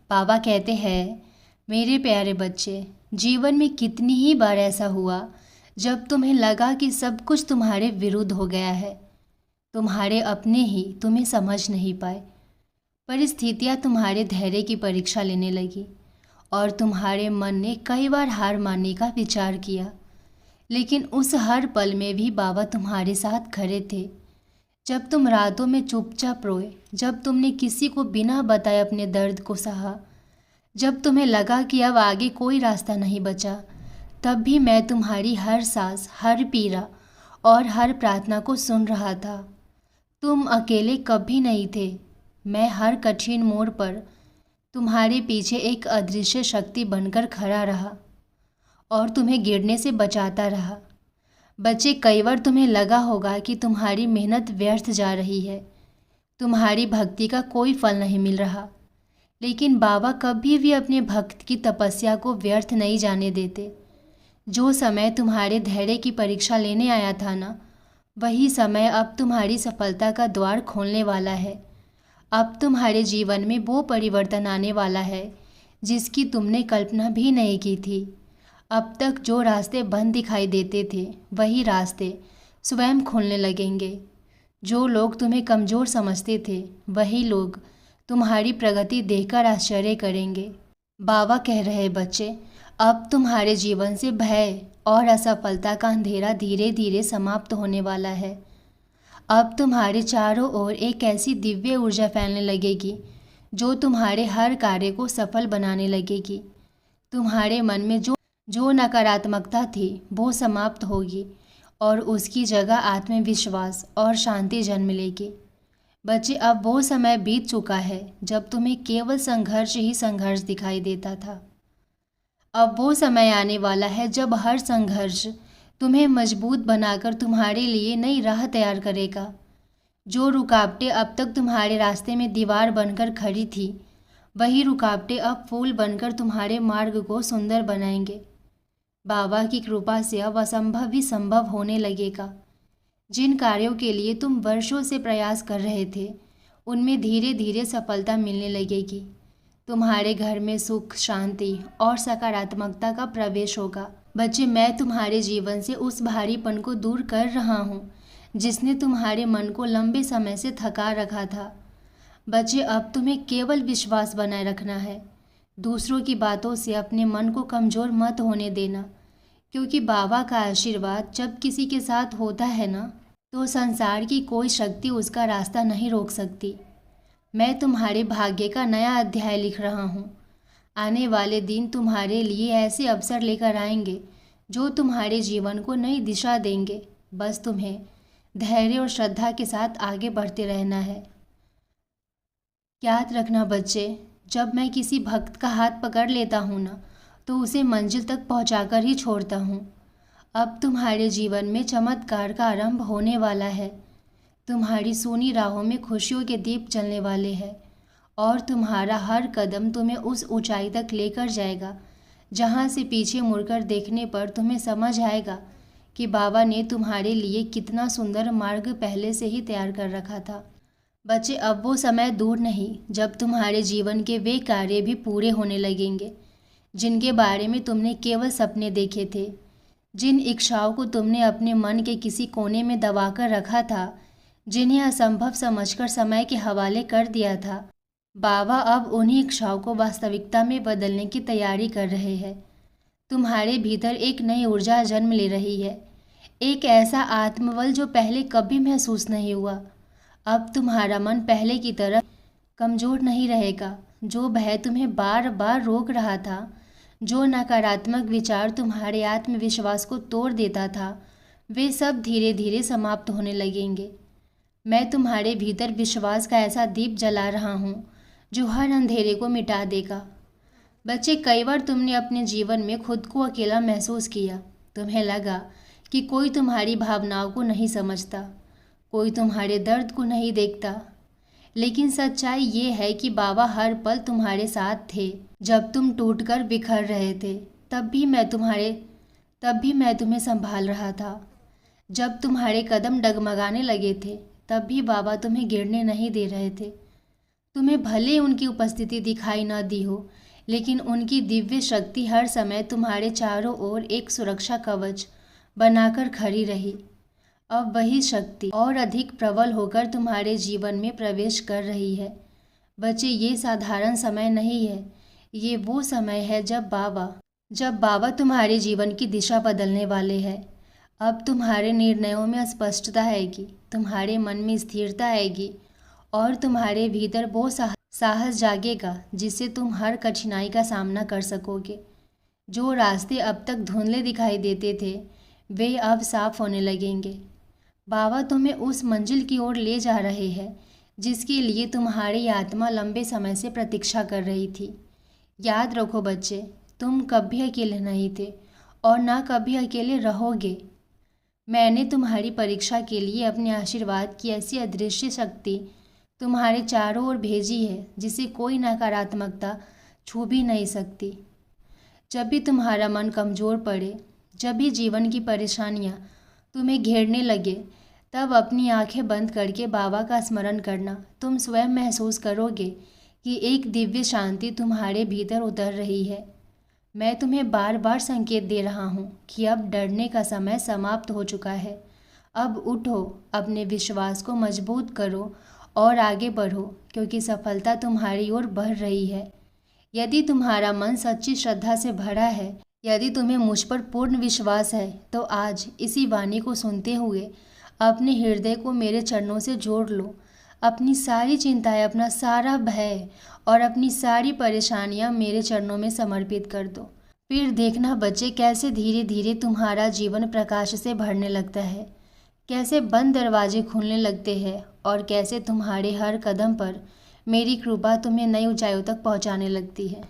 बाबा कहते हैं, मेरे प्यारे बच्चे, जीवन में कितनी ही बार ऐसा हुआ जब तुम्हें लगा कि सब कुछ तुम्हारे विरुद्ध हो गया है। तुम्हारे अपने ही तुम्हें समझ नहीं पाए। परिस्थितियाँ तुम्हारे धैर्य की परीक्षा लेने लगी और तुम्हारे मन ने कई बार हार मानने का विचार किया। लेकिन उस हर पल में भी बाबा तुम्हारे साथ खड़े थे। जब तुम रातों में चुपचाप रोए, जब तुमने किसी को बिना बताए अपने दर्द को सहा, जब तुम्हें लगा कि अब आगे कोई रास्ता नहीं बचा, तब भी मैं तुम्हारी हर सांस, हर पीड़ा और हर प्रार्थना को सुन रहा था। तुम अकेले कभी नहीं थे। मैं हर कठिन मोड़ पर तुम्हारे पीछे एक अदृश्य शक्ति बनकर खड़ा रहा और तुम्हें गिरने से बचाता रहा। बच्चे, कई बार तुम्हें लगा होगा कि तुम्हारी मेहनत व्यर्थ जा रही है, तुम्हारी भक्ति का कोई फल नहीं मिल रहा। लेकिन बाबा कभी भी अपने भक्त की तपस्या को व्यर्थ नहीं जाने देते। जो समय तुम्हारे धैर्य की परीक्षा लेने आया था ना, वही समय अब तुम्हारी सफलता का द्वार खोलने वाला है। अब तुम्हारे जीवन में वो परिवर्तन आने वाला है जिसकी तुमने कल्पना भी नहीं की थी। अब तक जो रास्ते बंद दिखाई देते थे, वही रास्ते स्वयं खुलने लगेंगे। जो लोग तुम्हें कमज़ोर समझते थे, वही लोग तुम्हारी प्रगति देखकर आश्चर्य करेंगे। बाबा कह रहे बच्चे, अब तुम्हारे जीवन से भय और असफलता का अंधेरा धीरे धीरे समाप्त होने वाला है। अब तुम्हारे चारों ओर एक ऐसी दिव्य ऊर्जा फैलने लगेगी जो तुम्हारे हर कार्य को सफल बनाने लगेगी। तुम्हारे मन में जो नकारात्मकता थी वो समाप्त होगी और उसकी जगह आत्मविश्वास और शांति जन्म लेगी। बच्चे, अब वो समय बीत चुका है जब तुम्हें केवल संघर्ष ही संघर्ष दिखाई देता था। अब वो समय आने वाला है जब हर संघर्ष तुम्हें मजबूत बनाकर तुम्हारे लिए नई राह तैयार करेगा। जो रुकावटें अब तक तुम्हारे रास्ते में दीवार बनकर खड़ी थी, वही रुकावटें अब फूल बनकर तुम्हारे मार्ग को सुंदर बनाएंगे। बाबा की कृपा से अब असंभव भी संभव होने लगेगा। जिन कार्यों के लिए तुम वर्षों से प्रयास कर रहे थे, उनमें धीरे धीरे सफलता मिलने लगेगी। तुम्हारे घर में सुख, शांति और सकारात्मकता का प्रवेश होगा। बच्चे, मैं तुम्हारे जीवन से उस भारीपन को दूर कर रहा हूँ जिसने तुम्हारे मन को लंबे समय से थका रखा था। बच्चे, अब तुम्हें केवल विश्वास बनाए रखना है। दूसरों की बातों से अपने मन को कमज़ोर मत होने देना, क्योंकि बाबा का आशीर्वाद जब किसी के साथ होता है ना, तो संसार की कोई शक्ति उसका रास्ता नहीं रोक सकती। मैं तुम्हारे भाग्य का नया अध्याय लिख रहा हूँ। आने वाले दिन तुम्हारे लिए ऐसे अवसर लेकर आएंगे जो तुम्हारे जीवन को नई दिशा देंगे। बस तुम्हें धैर्य और श्रद्धा के साथ आगे बढ़ते रहना है। याद रखना बच्चे, जब मैं किसी भक्त का हाथ पकड़ लेता हूँ ना, तो उसे मंजिल तक पहुँचाकर ही छोड़ता हूँ। अब तुम्हारे जीवन में चमत्कार का आरंभ होने वाला है। तुम्हारी सूनी राहों में खुशियों के दीप जलने वाले हैं और तुम्हारा हर कदम तुम्हें उस ऊंचाई तक लेकर जाएगा जहां से पीछे मुड़कर देखने पर तुम्हें समझ आएगा कि बाबा ने तुम्हारे लिए कितना सुंदर मार्ग पहले से ही तैयार कर रखा था। बच्चे, अब वो समय दूर नहीं जब तुम्हारे जीवन के वे कार्य भी पूरे होने लगेंगे जिनके बारे में तुमने केवल सपने देखे थे, जिन इच्छाओं को तुमने अपने मन के किसी कोने में दबाकर रखा था, जिन्हें असंभव समझकर समय के हवाले कर दिया था। बाबा अब उन्हीं इच्छाओं को वास्तविकता में बदलने की तैयारी कर रहे हैं। तुम्हारे भीतर एक नई ऊर्जा जन्म ले रही है, एक ऐसा आत्मबल जो पहले कभी महसूस नहीं हुआ। अब तुम्हारा मन पहले की तरह कमज़ोर नहीं रहेगा। जो भय तुम्हें बार बार रोक रहा था, जो नकारात्मक विचार तुम्हारे आत्मविश्वास को तोड़ देता था, वे सब धीरे धीरे समाप्त होने लगेंगे। मैं तुम्हारे भीतर विश्वास का ऐसा दीप जला रहा हूँ जो हर अंधेरे को मिटा देगा। बच्चे, कई बार तुमने अपने जीवन में खुद को अकेला महसूस किया। तुम्हें लगा कि कोई तुम्हारी भावनाओं को नहीं समझता, कोई तुम्हारे दर्द को नहीं देखता। लेकिन सच्चाई ये है कि बाबा हर पल तुम्हारे साथ थे। जब तुम टूटकर बिखर रहे थे, तब भी मैं तुम्हें संभाल रहा था। जब तुम्हारे कदम डगमगाने लगे थे, तब भी बाबा तुम्हें गिरने नहीं दे रहे थे। तुम्हें भले उनकी उपस्थिति दिखाई न दी हो, लेकिन उनकी दिव्य शक्ति हर समय तुम्हारे चारों ओर एक सुरक्षा कवच बनाकर खड़ी रही। अब वही शक्ति और अधिक प्रबल होकर तुम्हारे जीवन में प्रवेश कर रही है। बच्चे, ये साधारण समय नहीं है, ये वो समय है जब बाबा तुम्हारे जीवन की दिशा बदलने वाले हैं। अब तुम्हारे निर्णयों में स्पष्टता आएगी, तुम्हारे मन में स्थिरता आएगी और तुम्हारे भीतर वो साहस जागेगा जिससे तुम हर कठिनाई का सामना कर सकोगे। जो रास्ते अब तक धुंधले दिखाई देते थे, वे अब साफ होने लगेंगे। बाबा तुम्हें उस मंजिल की ओर ले जा रहे हैं जिसके लिए तुम्हारी आत्मा लंबे समय से प्रतीक्षा कर रही थी। याद रखो बच्चे, तुम कभी अकेले नहीं थे और ना कभी अकेले रहोगे। मैंने तुम्हारी परीक्षा के लिए अपने आशीर्वाद की ऐसी अदृश्य शक्ति तुम्हारे चारों ओर भेजी है जिसे कोई नकारात्मकता छू भी नहीं सकती। जब भी तुम्हारा मन कमज़ोर पड़े, जब भी जीवन की परेशानियाँ तुम्हें घेरने लगे, तब अपनी आंखें बंद करके बाबा का स्मरण करना। तुम स्वयं महसूस करोगे कि एक दिव्य शांति तुम्हारे भीतर उतर रही है। मैं तुम्हें बार बार संकेत दे रहा हूँ कि अब डरने का समय समाप्त हो चुका है। अब उठो, अपने विश्वास को मजबूत करो और आगे बढ़ो, क्योंकि सफलता तुम्हारी ओर बढ़ रही है। यदि तुम्हारा मन सच्ची श्रद्धा से भरा है, यदि तुम्हें मुझ पर पूर्ण विश्वास है, तो आज इसी वाणी को सुनते हुए अपने हृदय को मेरे चरणों से जोड़ लो। अपनी सारी चिंताएं, अपना सारा भय और अपनी सारी परेशानियां मेरे चरणों में समर्पित कर दो। फिर देखना बच्चे, कैसे धीरे धीरे तुम्हारा जीवन प्रकाश से भरने लगता है, कैसे बंद दरवाजे खुलने लगते हैं और कैसे तुम्हारे हर कदम पर मेरी कृपा तुम्हें नई ऊंचाइयों तक पहुंचाने लगती है।